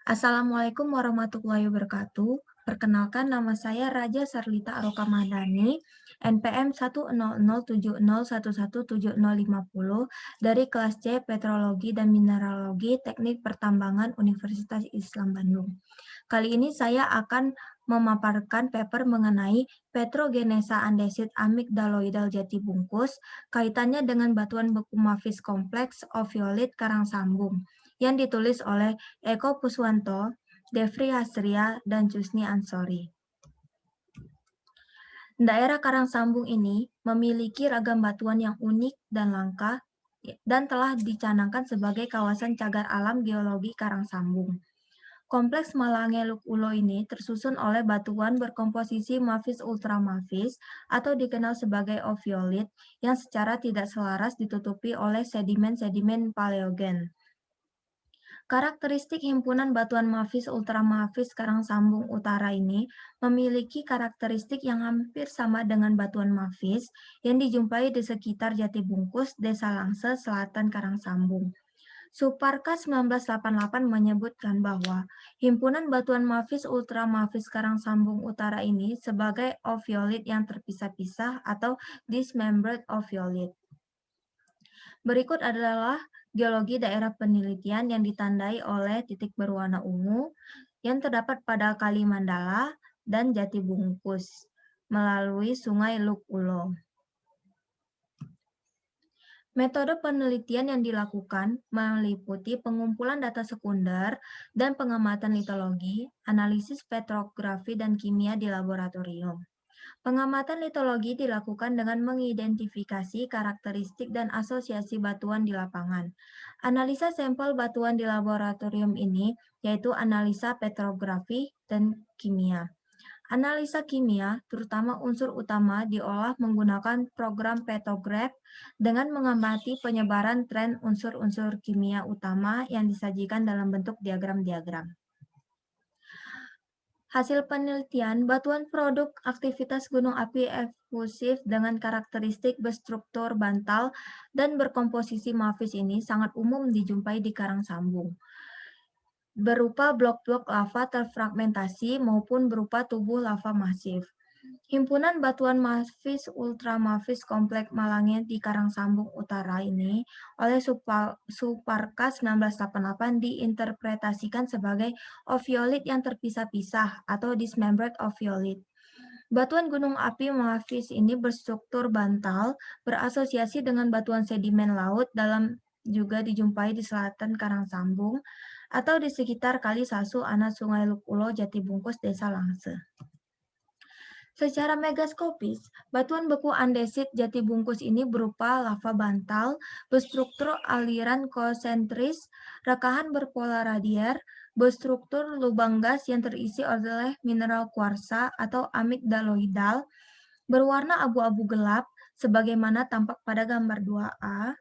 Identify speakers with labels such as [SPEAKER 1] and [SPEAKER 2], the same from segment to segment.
[SPEAKER 1] Assalamualaikum warahmatullahi wabarakatuh. Perkenalkan nama saya Raja Sarlita Aroka Madani, NPM 10070111750 dari kelas C Petrologi dan Mineralogi Teknik Pertambangan Universitas Islam Bandung. Kali ini saya akan memaparkan paper mengenai petrogenesa andesit amigdaloidal jati bungkus, kaitannya dengan batuan beku mafis kompleks oviolit karang sambung, yang ditulis oleh Eko Puswanto, Devri Hasria, dan Jusni Ansori. Daerah Karang Sambung ini memiliki ragam batuan yang unik dan langka dan telah dicanangkan sebagai kawasan cagar alam geologi Karang Sambung. Kompleks Malangeluk Ulo ini tersusun oleh batuan berkomposisi mafis ultramafis atau dikenal sebagai oviolit yang secara tidak selaras ditutupi oleh sedimen-sedimen paleogen. Karakteristik himpunan batuan mafis ultramafis Karang Sambung Utara ini memiliki karakteristik yang hampir sama dengan batuan mafis yang dijumpai di sekitar Jati Bungkus, Desa Langse, Selatan Karang Sambung. Suparka 1988 menyebutkan bahwa himpunan batuan mafis ultramafis Karang Sambung Utara ini sebagai oviolit yang terpisah-pisah atau dismembered oviolit. Berikut adalah geologi daerah penelitian yang ditandai oleh titik berwarna ungu yang terdapat pada Kali Mandala dan Jati Bungkus melalui Sungai Luk Ulo. Metode penelitian yang dilakukan meliputi pengumpulan data sekunder dan pengamatan litologi, analisis petrografi dan kimia di laboratorium. Pengamatan litologi dilakukan dengan mengidentifikasi karakteristik dan asosiasi batuan di lapangan. Analisa sampel batuan di laboratorium ini yaitu analisa petrografi dan kimia. Analisa kimia, terutama unsur utama, diolah menggunakan program Petrograph dengan mengamati penyebaran tren unsur-unsur kimia utama yang disajikan dalam bentuk diagram-diagram. Hasil penelitian, batuan produk aktivitas gunung api efusif dengan karakteristik berstruktur bantal dan berkomposisi mafis ini sangat umum dijumpai di Karang Sambung, berupa blok-blok lava terfragmentasi maupun berupa tubuh lava masif. Himpunan batuan mafis ultramafis kompleks Malangit di Karang Sambung Utara ini oleh Suparka 1988 diinterpretasikan sebagai oviolit yang terpisah-pisah atau dismembered oviolit. Batuan gunung api mafis ini berstruktur bantal, berasosiasi dengan batuan sedimen laut dalam juga dijumpai di selatan Karang Sambung atau di sekitar Kali Sasu, anak Sungai Luk Ulo, Jati Bungkus, Desa Langse. Secara megaskopis, batuan beku andesit Jati Bungkus ini berupa lava bantal, berstruktur aliran konsentris, rekahan berpola radier, berstruktur lubang gas yang terisi oleh mineral kuarsa atau amigdaloidal, berwarna abu-abu gelap, sebagaimana tampak pada gambar 2A.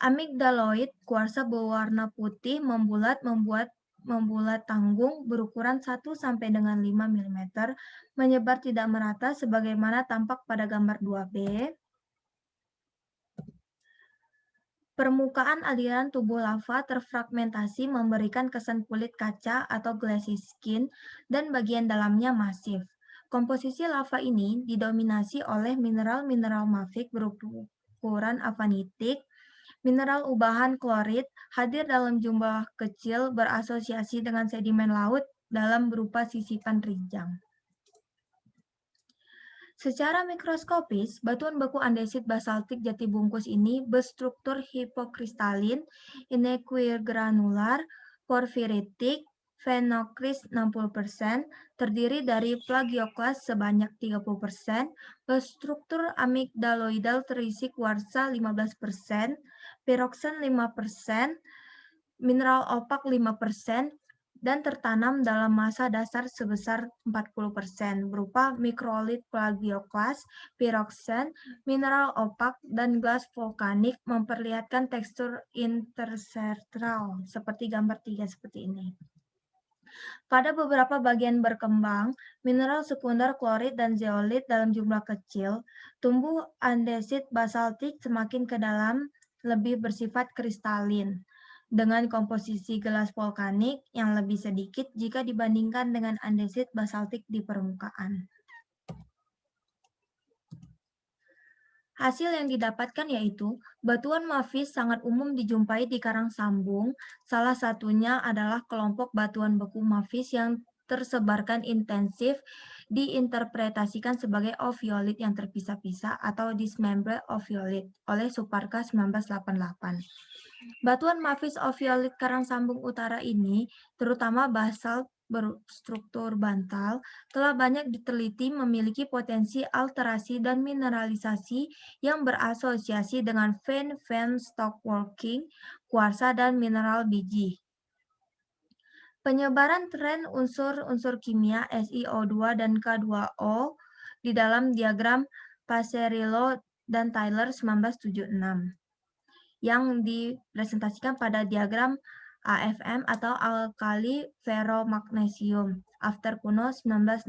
[SPEAKER 1] Amigdaloid kuarsa berwarna putih membulat tanggung berukuran 1 sampai dengan 5 mm, menyebar tidak merata sebagaimana tampak pada gambar 2B. Permukaan aliran tubuh lava terfragmentasi memberikan kesan kulit kaca atau glassy skin dan bagian dalamnya masif. Komposisi lava ini didominasi oleh mineral-mineral mafik berukuran avanitik. Mineral ubahan klorid hadir dalam jumlah kecil berasosiasi dengan sedimen laut dalam berupa sisipan rinjang. Secara mikroskopis, batuan beku andesit basaltik Jati Bungkus ini berstruktur hipokristalin, inequigranular, porfiritik, phenocryst 60%, terdiri dari plagioklas sebanyak 30%, berstruktur amigdaloidal terisi kuarsa 15%, piroksen 5%, mineral opak 5%, dan tertanam dalam massa dasar sebesar 40% berupa mikrolit plagioklas, piroksen, mineral opak, dan gas vulkanik memperlihatkan tekstur intersetral seperti gambar 3 seperti ini. Pada beberapa bagian berkembang, mineral sekunder klorit dan zeolit dalam jumlah kecil, tumbuh andesit basaltik semakin ke dalam lebih bersifat kristalin. dengan komposisi gelas vulkanik yang lebih sedikit jika dibandingkan dengan andesit basaltik di permukaan. Hasil yang didapatkan yaitu batuan mafis sangat umum dijumpai di karang sambung. Salah satunya adalah kelompok batuan beku mafis yang tersebarkan intensif diinterpretasikan sebagai oviolit yang terpisah-pisah atau dismembered oviolit oleh Suparka 1988. Batuan mafis oviolit karang sambung utara ini, terutama basalt berstruktur bantal, telah banyak diteliti memiliki potensi alterasi dan mineralisasi yang berasosiasi dengan vein stockworking, kuarsa, dan mineral biji. Penyebaran tren unsur-unsur kimia SiO2 dan K2O di dalam diagram Passerillo dan Tyler 1976 yang dipresentasikan pada diagram AFM atau alkali ferromagnesium after kuno 1968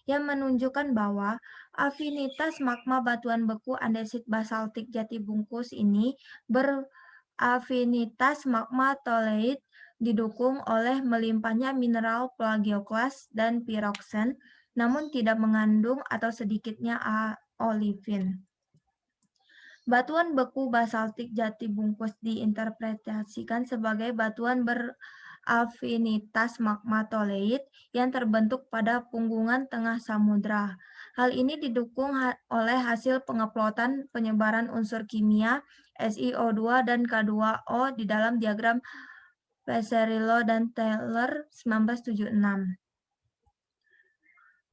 [SPEAKER 1] yang menunjukkan bahwa afinitas magma batuan beku andesit basaltik jati bungkus ini berafinitas magma toleit didukung oleh melimpahnya mineral plagioklas dan piroksen, namun tidak mengandung atau sedikitnya olivin. Batuan beku basaltik jati bungkus diinterpretasikan sebagai batuan berafinitas magma toleit yang terbentuk pada punggungan tengah samudra. Hal ini didukung oleh hasil pengeplotan penyebaran unsur kimia SiO2 dan K2O di dalam diagram Passerillo dan Taylor 1976.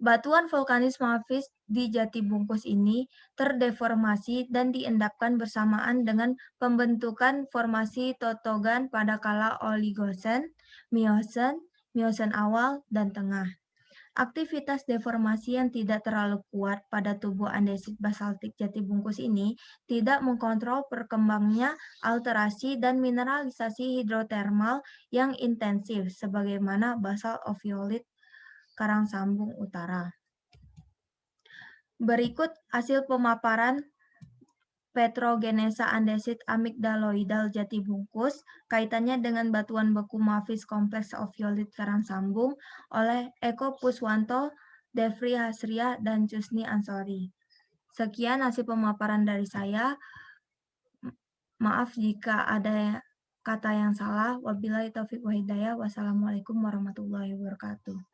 [SPEAKER 1] Batuan vulkanis mafis di jati bungkus ini terdeformasi dan diendapkan bersamaan dengan pembentukan formasi totogan pada kala Oligosen, Miosen awal, dan tengah. Aktivitas deformasi yang tidak terlalu kuat pada tubuh andesit basaltik jati bungkus ini tidak mengkontrol perkembangnya alterasi dan mineralisasi hidrotermal yang intensif sebagaimana basal oviolit karang sambung utara. Berikut hasil pemaparan petrogenesa andesit amigdaloidal jati bungkus kaitannya dengan batuan beku mafis kompleks oviolit karang sambung oleh Eko Puswanto, Devri Hasria, dan Cusni Ansori. Sekian hasil pemaparan dari saya. Maaf jika ada kata yang salah. Wabillahi taufiq wa hidayah. Wassalamualaikum warahmatullahi wabarakatuh.